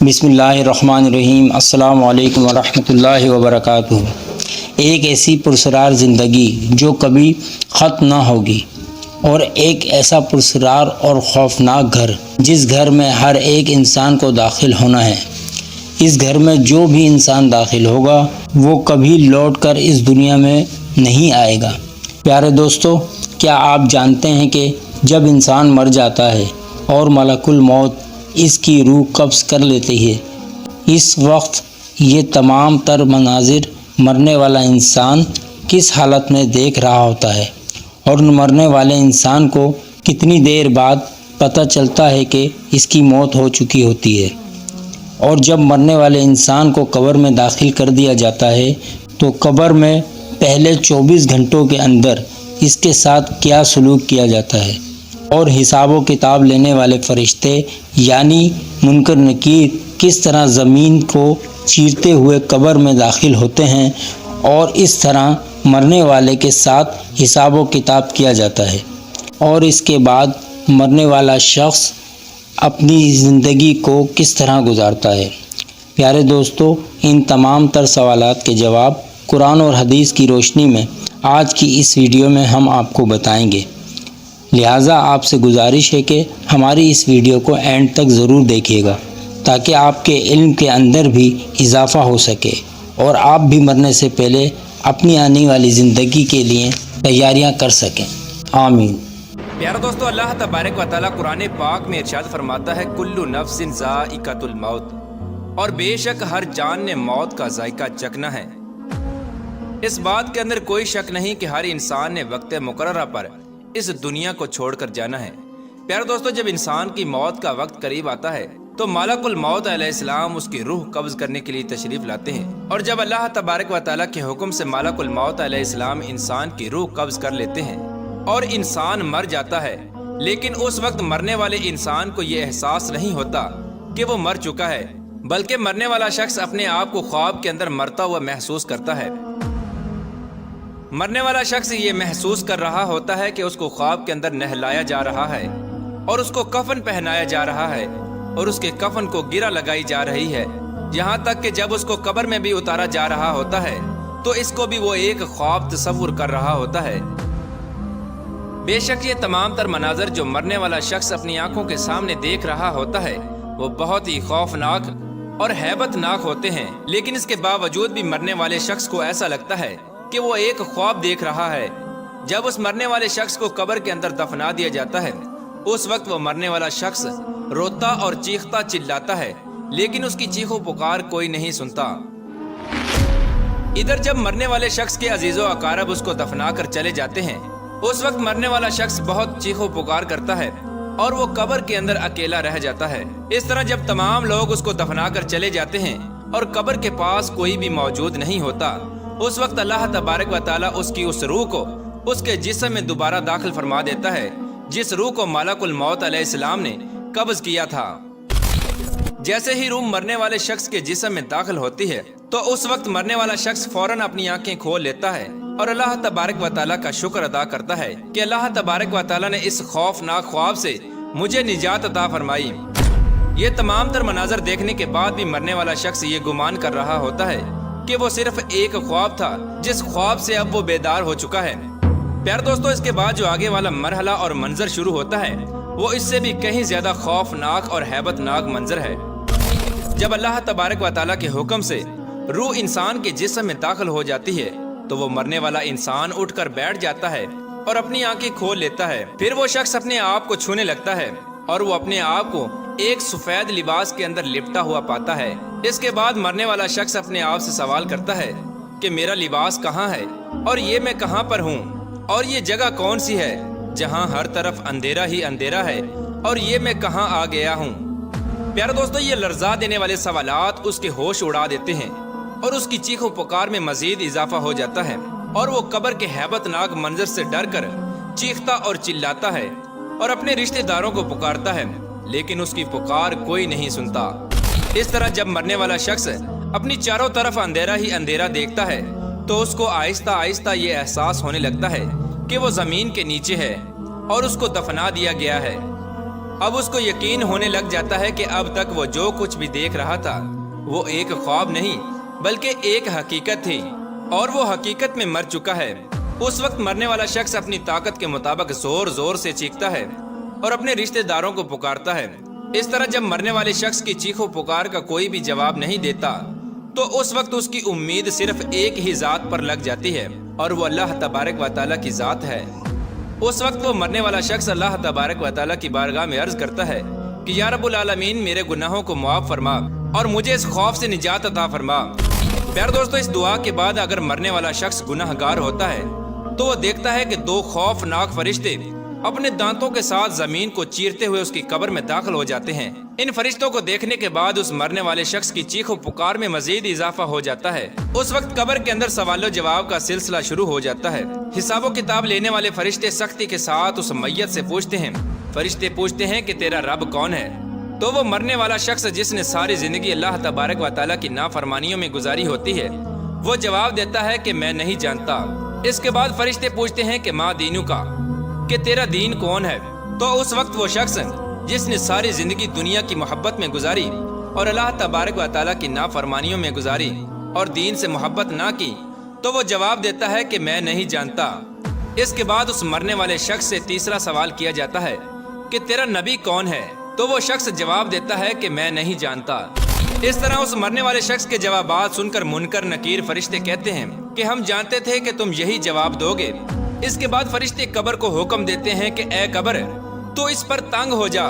بسم اللہ الرحمن الرحیم۔ السلام علیکم ورحمۃ اللہ وبرکاتہ۔ ایک ایسی پرسرار زندگی جو کبھی ختم نہ ہوگی، اور ایک ایسا پرسرار اور خوفناک گھر جس گھر میں ہر ایک انسان کو داخل ہونا ہے۔ اس گھر میں جو بھی انسان داخل ہوگا وہ کبھی لوٹ کر اس دنیا میں نہیں آئے گا۔ پیارے دوستو، کیا آپ جانتے ہیں کہ جب انسان مر جاتا ہے اور ملک الموت اس کی روح قبض کر لیتی ہے، اس وقت یہ تمام تر مناظر مرنے والا انسان کس حالت میں دیکھ رہا ہوتا ہے، اور مرنے والے انسان کو کتنی دیر بعد پتہ چلتا ہے کہ اس کی موت ہو چکی ہوتی ہے۔ اور جب مرنے والے انسان کو قبر میں داخل کر دیا جاتا ہے تو قبر میں پہلے 24 گھنٹوں کے اندر اس کے ساتھ کیا سلوک کیا جاتا ہے، اور حساب و کتاب لینے والے فرشتے یعنی منکر نکیر کس طرح زمین کو چیرتے ہوئے قبر میں داخل ہوتے ہیں، اور اس طرح مرنے والے کے ساتھ حساب و کتاب کیا جاتا ہے، اور اس کے بعد مرنے والا شخص اپنی زندگی کو کس طرح گزارتا ہے۔ پیارے دوستو، ان تمام تر سوالات کے جواب قرآن اور حدیث کی روشنی میں آج کی اس ویڈیو میں ہم آپ کو بتائیں گے، لہٰذا آپ سے گزارش ہے کہ ہماری اس ویڈیو کو اینڈ تک ضرور دیکھیے گا تاکہ آپ کے علم کے اندر بھی اضافہ ہو سکے اور آپ بھی مرنے سے پہلے اپنی آنے والی زندگی کے لیے تیاریاں کر سکیں۔ آمین۔ پیارے دوستو، اللہ تبارک و تعالیٰ قرآن پاک میں ارشاد فرماتا ہے کل نفس ذائقۃ الموت، اور بے شک ہر جان نے موت کا ذائقہ چکھنا ہے۔ اس بات کے اندر کوئی شک نہیں کہ ہر انسان نے وقت مقررہ پر اس دنیا کو چھوڑ کر جانا ہے۔ پیارے دوستو، جب انسان کی موت کا وقت قریب آتا ہے تو ملک الموت علیہ السلام اس کی روح قبض کرنے کے لیے تشریف لاتے ہیں، اور جب اللہ تبارک و تعالیٰ کے حکم سے ملک الموت علیہ السلام انسان کی روح قبض کر لیتے ہیں اور انسان مر جاتا ہے، لیکن اس وقت مرنے والے انسان کو یہ احساس نہیں ہوتا کہ وہ مر چکا ہے، بلکہ مرنے والا شخص اپنے آپ کو خواب کے اندر مرتا ہوا محسوس کرتا ہے۔ مرنے والا شخص یہ محسوس کر رہا ہوتا ہے کہ اس کو خواب کے اندر نہلایا جا رہا ہے، اور اس کو کفن پہنایا جا رہا ہے، اور اس کے کفن کو گرہ لگائی جا رہی ہے، یہاں تک کہ جب اس کو قبر میں بھی اتارا جا رہا ہوتا ہے تو اس کو بھی وہ ایک خواب تصور کر رہا ہوتا ہے۔ بے شک یہ تمام تر مناظر جو مرنے والا شخص اپنی آنکھوں کے سامنے دیکھ رہا ہوتا ہے وہ بہت ہی خوفناک اور ہیبت ناک ہوتے ہیں، لیکن اس کے باوجود بھی مرنے والے شخص کو ایسا لگتا ہے کہ وہ ایک خواب دیکھ رہا ہے۔ جب اس مرنے والے شخص کو قبر کے اندر دفنا دیا جاتا ہے اس وقت وہ مرنے والا شخص روتا اور چیختا چلاتا ہے، لیکن اس کی چیخ و پکار کوئی نہیں سنتا۔ ادھر جب مرنے والے شخص کے عزیز و اقارب اس کو دفنا کر چلے جاتے ہیں اس وقت مرنے والا شخص بہت چیخ و پکار کرتا ہے اور وہ قبر کے اندر اکیلا رہ جاتا ہے۔ اس طرح جب تمام لوگ اس کو دفنا کر چلے جاتے ہیں اور قبر کے پاس کوئی بھی موجود نہیں ہوتا، اس وقت اللہ تبارک و تعالیٰ اس کی اس روح کو اس کے جسم میں دوبارہ داخل فرما دیتا ہے جس روح کو ملک الموت علیہ السلام نے قبض کیا تھا۔ جیسے ہی روح مرنے والے شخص کے جسم میں داخل ہوتی ہے تو اس وقت مرنے والا شخص فوراً اپنی آنکھیں کھول لیتا ہے اور اللہ تبارک و تعالیٰ کا شکر ادا کرتا ہے کہ اللہ تبارک و تعالیٰ نے اس خوفناک خواب سے مجھے نجات عطا فرمائی۔ یہ تمام تر مناظر دیکھنے کے بعد بھی مرنے والا شخص یہ گمان کر رہا ہوتا ہے کہ وہ صرف ایک خواب تھا جس خواب سے اب وہ بیدار ہو چکا ہے۔ پیارے دوستو، اس کے بعد جو آگے والا مرحلہ اور منظر شروع ہوتا ہے وہ اس سے بھی کہیں زیادہ خوفناک اور ہیبت ناک منظر ہے۔ جب اللہ تبارک و تعالیٰ کے حکم سے روح انسان کے جسم میں داخل ہو جاتی ہے تو وہ مرنے والا انسان اٹھ کر بیٹھ جاتا ہے اور اپنی آنکھیں کھول لیتا ہے۔ پھر وہ شخص اپنے آپ کو چھونے لگتا ہے اور وہ اپنے آپ کو ایک سفید لباس کے اندر لپٹا ہوا پاتا ہے۔ اس کے بعد مرنے والا شخص اپنے آپ سے سوال کرتا ہے کہ میرا لباس کہاں ہے اور یہ میں کہاں پر ہوں، اور یہ جگہ کون سی ہے جہاں ہر طرف اندھیرا ہی اندھیرا ہے، اور یہ میں کہاں آ گیا ہوں۔ پیارے دوستو، یہ لرزا دینے والے سوالات اس کے ہوش اڑا دیتے ہیں اور اس کی چیخ و پکار میں مزید اضافہ ہو جاتا ہے، اور وہ قبر کے ہیبت ناک منظر سے ڈر کر چیختا اور چلاتا ہے اور اپنے رشتہ داروں کو پکارتا ہے، لیکن اس کی پکار کوئی نہیں سنتا۔ اس طرح جب مرنے والا شخص اپنی چاروں طرف اندھیرا ہی اندھیرا دیکھتا ہے تو اس کو آہستہ آہستہ یہ احساس ہونے لگتا ہے کہ وہ زمین کے نیچے ہے اور اس کو دفنا دیا گیا ہے۔ اب اس کو یقین ہونے لگ جاتا ہے کہ اب تک وہ جو کچھ بھی دیکھ رہا تھا وہ ایک خواب نہیں بلکہ ایک حقیقت تھی، اور وہ حقیقت میں مر چکا ہے۔ اس وقت مرنے والا شخص اپنی طاقت کے مطابق زور زور سے چیختا ہے اور اپنے رشتہ داروں کو پکارتا ہے۔ اس طرح جب مرنے والے شخص کی چیخ و پکار کا کوئی بھی جواب نہیں دیتا تو اس وقت اس کی امید صرف ایک ہی ذات پر لگ جاتی ہے، اور وہ اللہ تبارک و تعالیٰ کی ذات ہے۔ اس وقت وہ مرنے والا شخص اللہ تبارک و تعالیٰ کی بارگاہ میں عرض کرتا ہے کہ یا رب العالمین، میرے گناہوں کو معاف فرما اور مجھے اس خوف سے نجات عطا فرما۔ پیارے دوستو، اس دعا کے بعد اگر مرنے والا شخص گناہ گار ہوتا ہے تو وہ دیکھتا ہے کہ دو خوفناک فرشتے اپنے دانتوں کے ساتھ زمین کو چیرتے ہوئے اس کی قبر میں داخل ہو جاتے ہیں۔ ان فرشتوں کو دیکھنے کے بعد اس مرنے والے شخص کی چیخ و پکار میں مزید اضافہ ہو جاتا ہے۔ اس وقت قبر کے اندر سوال و جواب کا سلسلہ شروع ہو جاتا ہے۔ حساب و کتاب لینے والے فرشتے سختی کے ساتھ اس میت سے پوچھتے ہیں۔ فرشتے پوچھتے ہیں کہ تیرا رب کون ہے؟ تو وہ مرنے والا شخص جس نے ساری زندگی اللہ تبارک و تعالیٰ کی نافرمانیوں میں گزاری ہوتی ہے وہ جواب دیتا ہے کہ میں نہیں جانتا۔ اس کے بعد فرشتے پوچھتے ہیں کہ ما دینو کا، کہ تیرا دین کون ہے؟ تو اس وقت وہ شخص جس نے ساری زندگی دنیا کی محبت میں گزاری اور اللہ تبارک و تعالیٰ کی نافرمانیوں میں گزاری اور دین سے محبت نہ کی تو وہ جواب دیتا ہے کہ میں نہیں جانتا۔ اس کے بعد اس مرنے والے شخص سے تیسرا سوال کیا جاتا ہے کہ تیرا نبی کون ہے؟ تو وہ شخص جواب دیتا ہے کہ میں نہیں جانتا۔ اس طرح اس مرنے والے شخص کے جوابات سن کر منکر نکیر فرشتے کہتے ہیں کہ ہم جانتے تھے کہ تم یہی جواب دو گے۔ اس کے بعد فرشتے قبر کو حکم دیتے ہیں کہ اے قبر، تو اس پر تنگ ہو جا۔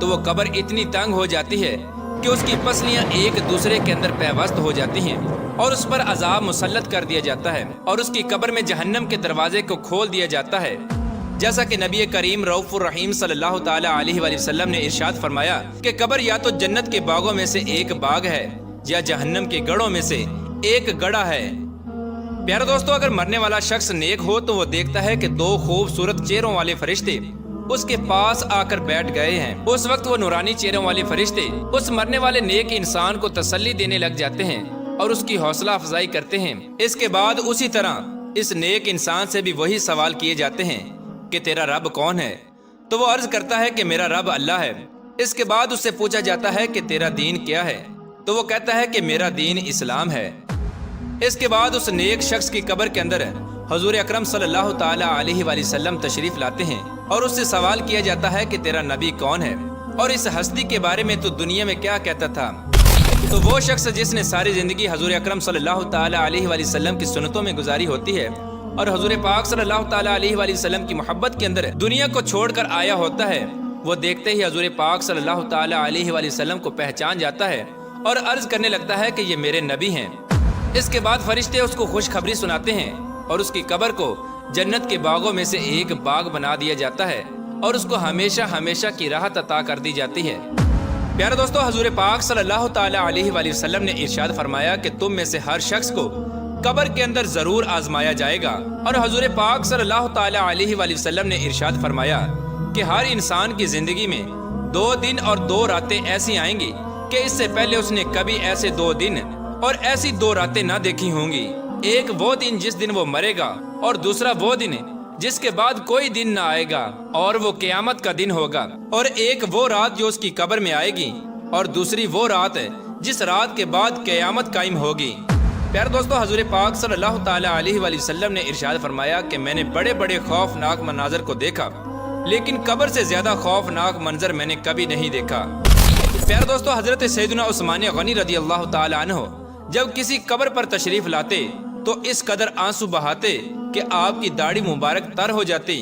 تو وہ قبر اتنی تنگ ہو جاتی ہے کہ اس کی پسلیاں ایک دوسرے کے اندر پیوست ہو جاتی ہیں اور اس پر عذاب مسلط کر دیا جاتا ہے، اور اس کی قبر میں جہنم کے دروازے کو کھول دیا جاتا ہے، جیسا کہ نبی کریم رؤوف الرحیم صلی اللہ تعالی علیہ وآلہ وسلم نے ارشاد فرمایا کہ قبر یا تو جنت کے باغوں میں سے ایک باغ ہے یا جہنم کے گڑھوں میں سے ایک گڑھا ہے۔ پیارے دوستو، اگر مرنے والا شخص نیک ہو تو وہ دیکھتا ہے کہ دو خوبصورت چہروں والے فرشتے اس کے پاس آ کر بیٹھ گئے ہیں۔ اس وقت وہ نورانی چہروں والے فرشتے اس مرنے والے نیک انسان کو تسلی دینے لگ جاتے ہیں اور اس کی حوصلہ افزائی کرتے ہیں۔ اس کے بعد اسی طرح اس نیک انسان سے بھی وہی سوال کیے جاتے ہیں کہ تیرا رب کون ہے؟ تو وہ عرض کرتا ہے کہ میرا رب اللہ ہے۔ اس کے بعد اس سے پوچھا جاتا ہے کہ تیرا دین کیا ہے؟ تو وہ کہتا ہے کہ میرا دین اسلام ہے۔ اس کے بعد اس نیک شخص کی قبر کے اندر حضور اکرم صلی اللہ تعالی علیہ وآلہ وسلم تشریف لاتے ہیں اور اس سے سوال کیا جاتا ہے کہ تیرا نبی کون ہے اور اس ہستی کے بارے میں تو دنیا میں کیا کہتا تھا؟ تو وہ شخص جس نے ساری زندگی حضور اکرم صلی اللہ تعالی علیہ وآلہ وسلم کی سنتوں میں گزاری ہوتی ہے اور حضور پاک صلی اللہ تعالی علیہ وآلہ وسلم کی محبت کے اندر دنیا کو چھوڑ کر آیا ہوتا ہے، وہ دیکھتے ہی حضور پاک صلی اللہ تعالی علیہ وآلہ وسلم کو پہچان جاتا ہے اور عرض کرنے لگتا ہے کہ یہ میرے نبی ہیں۔ اس کے بعد فرشتے اس کو خوشخبری سناتے ہیں اور اس کی قبر کو جنت کے باغوں میں سے ایک باغ بنا دیا جاتا ہے اور اس کو ہمیشہ ہمیشہ کی راحت عطا کر دی جاتی ہے۔ پیارے دوستو، حضور پاک صلی اللہ تعالی علیہ وآلہ وسلم نے ارشاد فرمایا کہ تم میں سے ہر شخص کو قبر کے اندر ضرور آزمایا جائے گا، اور حضور پاک صلی اللہ تعالی علیہ وآلہ وسلم نے ارشاد فرمایا کہ ہر انسان کی زندگی میں 2 دن اور 2 راتیں ایسی آئیں گی کہ اس سے پہلے اس نے کبھی ایسے 2 دن اور ایسی 2 راتیں نہ دیکھی ہوں گی۔ ایک وہ دن جس دن وہ مرے گا، اور دوسرا وہ دن جس کے بعد کوئی دن نہ آئے گا اور وہ قیامت کا دن ہوگا، اور ایک وہ رات جو اس کی قبر میں آئے گی، اور دوسری وہ رات ہے جس رات کے بعد قیامت قائم ہوگی۔ پیارے دوستو، حضور پاک صلی اللہ تعالی علیہ وآلہ وسلم نے ارشاد فرمایا کہ میں نے بڑے بڑے خوفناک مناظر کو دیکھا، لیکن قبر سے زیادہ خوفناک منظر میں نے کبھی نہیں دیکھا۔ پیارے دوستو، حضرت سیدنا عثمان غنی رضی اللہ تعالی عنہ جب کسی قبر پر تشریف لاتے تو اس قدر آنسو بہاتے کہ آپ کی داڑھی مبارک تر ہو جاتی۔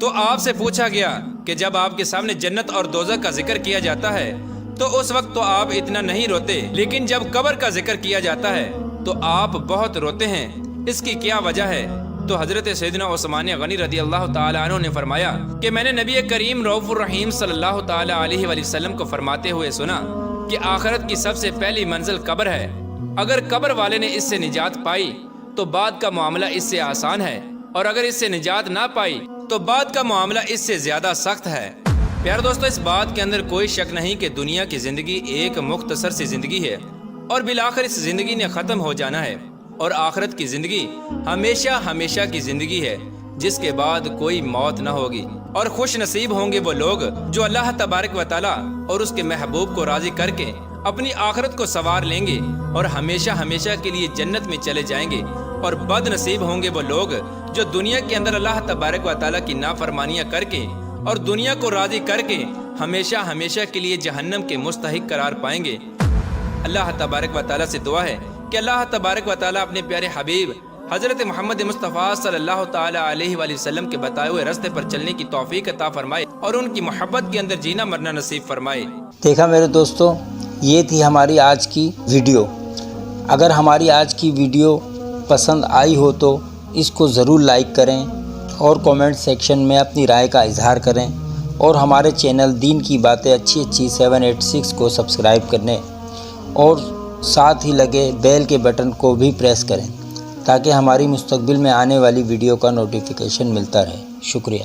تو آپ سے پوچھا گیا کہ جب آپ کے سامنے جنت اور دوزخ کا ذکر کیا جاتا ہے تو اس وقت تو آپ اتنا نہیں روتے، لیکن جب قبر کا ذکر کیا جاتا ہے تو آپ بہت روتے ہیں، اس کی کیا وجہ ہے؟ تو حضرت سیدنا عثمان غنی رضی اللہ تعالی عنہ نے فرمایا کہ میں نے نبی کریم رؤوف الرحیم صلی اللہ تعالی علیہ وآلہ وسلم کو فرماتے ہوئے سنا کہ آخرت کی سب سے پہلی منزل قبر ہے۔ اگر قبر والے نے اس سے نجات پائی تو بعد کا معاملہ اس سے آسان ہے، اور اگر اس سے نجات نہ پائی تو بعد کا معاملہ اس سے زیادہ سخت ہے۔ پیارے دوستو، اس بات کے اندر کوئی شک نہیں کہ دنیا کی زندگی ایک مختصر سی زندگی ہے اور بالآخر اس زندگی نے ختم ہو جانا ہے، اور آخرت کی زندگی ہمیشہ ہمیشہ کی زندگی ہے جس کے بعد کوئی موت نہ ہوگی، اور خوش نصیب ہوں گے وہ لوگ جو اللہ تبارک و تعالیٰ اور اس کے محبوب کو راضی کر کے اپنی آخرت کو سنوار لیں گے اور ہمیشہ ہمیشہ کے لیے جنت میں چلے جائیں گے، اور بد نصیب ہوں گے وہ لوگ جو دنیا کے اندر اللہ تبارک و تعالیٰ کی نافرمانیاں کر کے اور دنیا کو راضی کر کے ہمیشہ ہمیشہ کے لیے جہنم کے مستحق قرار پائیں گے۔ اللہ تبارک و تعالیٰ سے دعا ہے کہ اللہ تبارک و تعالیٰ اپنے پیارے حبیب حضرت محمد مصطفیٰ صلی اللہ تعالیٰ علیہ وآلہ وسلم کے بتائے ہوئے راستے پر چلنے کی توفیق عطا فرمائے اور ان کی محبت کے اندر جینا مرنا نصیب فرمائے۔ دیکھا میرے دوستو، یہ تھی ہماری آج کی ویڈیو۔ اگر ہماری آج کی ویڈیو پسند آئی ہو تو اس کو ضرور لائک کریں اور کومنٹ سیکشن میں اپنی رائے کا اظہار کریں، اور ہمارے چینل دین کی باتیں اچھی 786 کو سبسکرائب کرنے اور ساتھ ہی لگے بیل کے بٹن کو بھی پریس کریں تاکہ ہماری مستقبل میں آنے والی ویڈیو کا نوٹیفیکیشن ملتا رہے۔ شکریہ۔